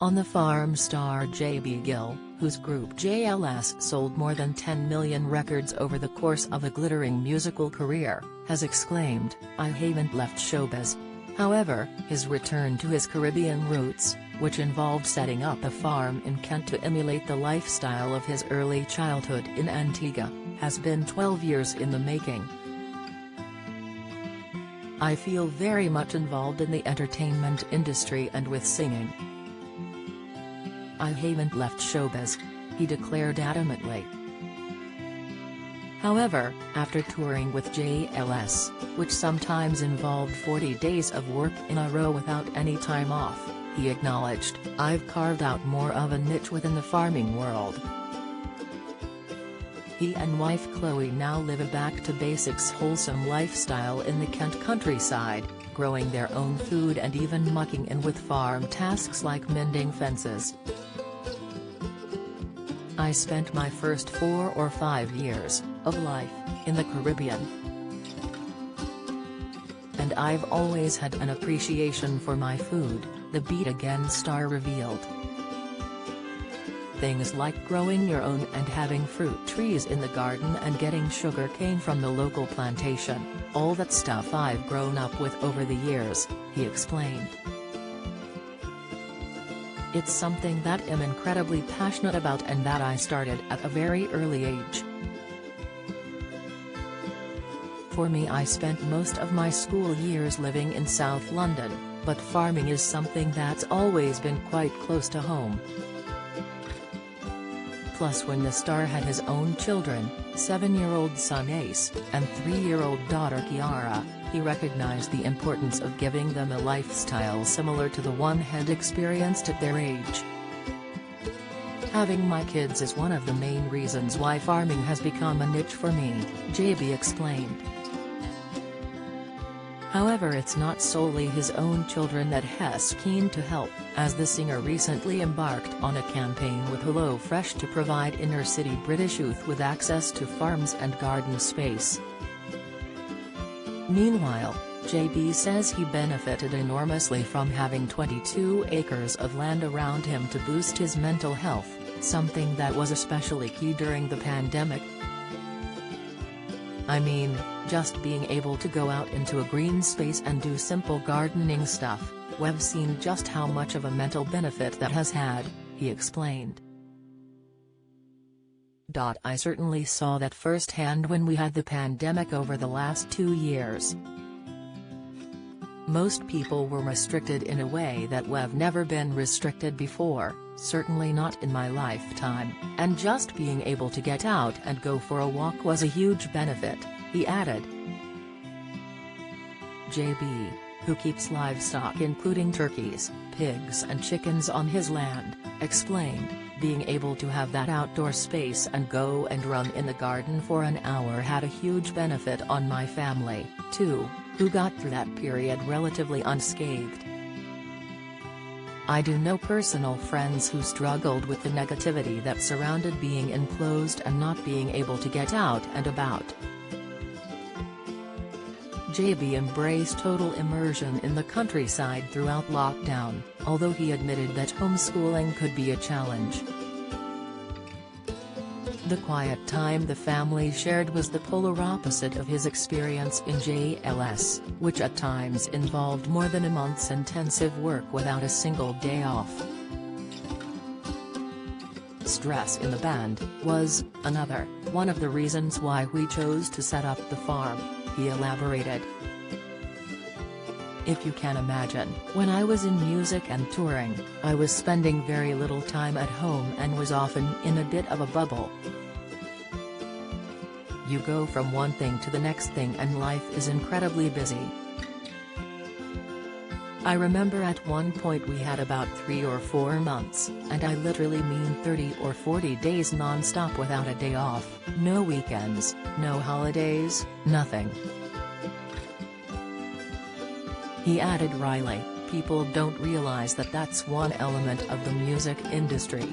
On the farm star JB Gill, whose group JLS sold more than 10 million records over the course of a glittering musical career, has exclaimed, "I haven't left showbiz." However, his return to his Caribbean roots, which involved setting up a farm in Kent to emulate the lifestyle of his early childhood in Antigua, has been 12 years in the making. "I feel very much involved in the entertainment industry and with singing. I haven't left showbiz," he declared adamantly. However, after touring with JLS, which sometimes involved 40 days of work in a row without any time off, he acknowledged, "I've carved out more of a niche within the farming world." He and wife Chloe now live a back-to-basics wholesome lifestyle in the Kent countryside, growing their own food and even mucking in with farm tasks like mending fences. "I spent my first 4 or 5 years of life in the Caribbean, and I've always had an appreciation for my food," the Beat Again star revealed. "Things like growing your own and having fruit trees in the garden and getting sugar cane from the local plantation, all that stuff I've grown up with over the years," he explained. "It's something that I'm incredibly passionate about and that I started at a very early age. For me, I spent most of my school years living in South London, but farming is something that's always been quite close to home." Plus, when the star had his own children, 7-year-old son Ace, and 3-year-old daughter Kiara, he recognized the importance of giving them a lifestyle similar to the one he'd experienced at their age. "Having my kids is one of the main reasons why farming has become a niche for me," JB explained. However, it's not solely his own children that he's keen to help, as the singer recently embarked on a campaign with HelloFresh to provide inner-city British youth with access to farms and garden space. Meanwhile, JB says he benefited enormously from having 22 acres of land around him to boost his mental health, something that was especially key during the pandemic. "I mean, just being able to go out into a green space and do simple gardening stuff, we've seen just how much of a mental benefit that has had," he explained. "I certainly saw that firsthand when we had the pandemic over the last 2 years. Most people were restricted in a way that we've never been restricted before, certainly not in my lifetime, and just being able to get out and go for a walk was a huge benefit," he added. JB, who keeps livestock including turkeys, pigs and chickens on his land, explained, "Being able to have that outdoor space and go and run in the garden for an hour had a huge benefit on my family, too, who got through that period relatively unscathed. I do know personal friends who struggled with the negativity that surrounded being enclosed and not being able to get out and about." JB embraced total immersion in the countryside throughout lockdown, although he admitted that homeschooling could be a challenge. The quiet time the family shared was the polar opposite of his experience in JLS, which at times involved more than a month's intensive work without a single day off. "Stress in the band was another one of the reasons why we chose to set up the farm," he elaborated. "If you can imagine, when I was in music and touring, I was spending very little time at home and was often in a bit of a bubble. You go from one thing to the next thing and life is incredibly busy. I remember at one point we had about 3 or 4 months, and I literally mean 30 or 40 days non-stop without a day off, no weekends, no holidays, nothing." He added wryly, "People don't realize that that's one element of the music industry.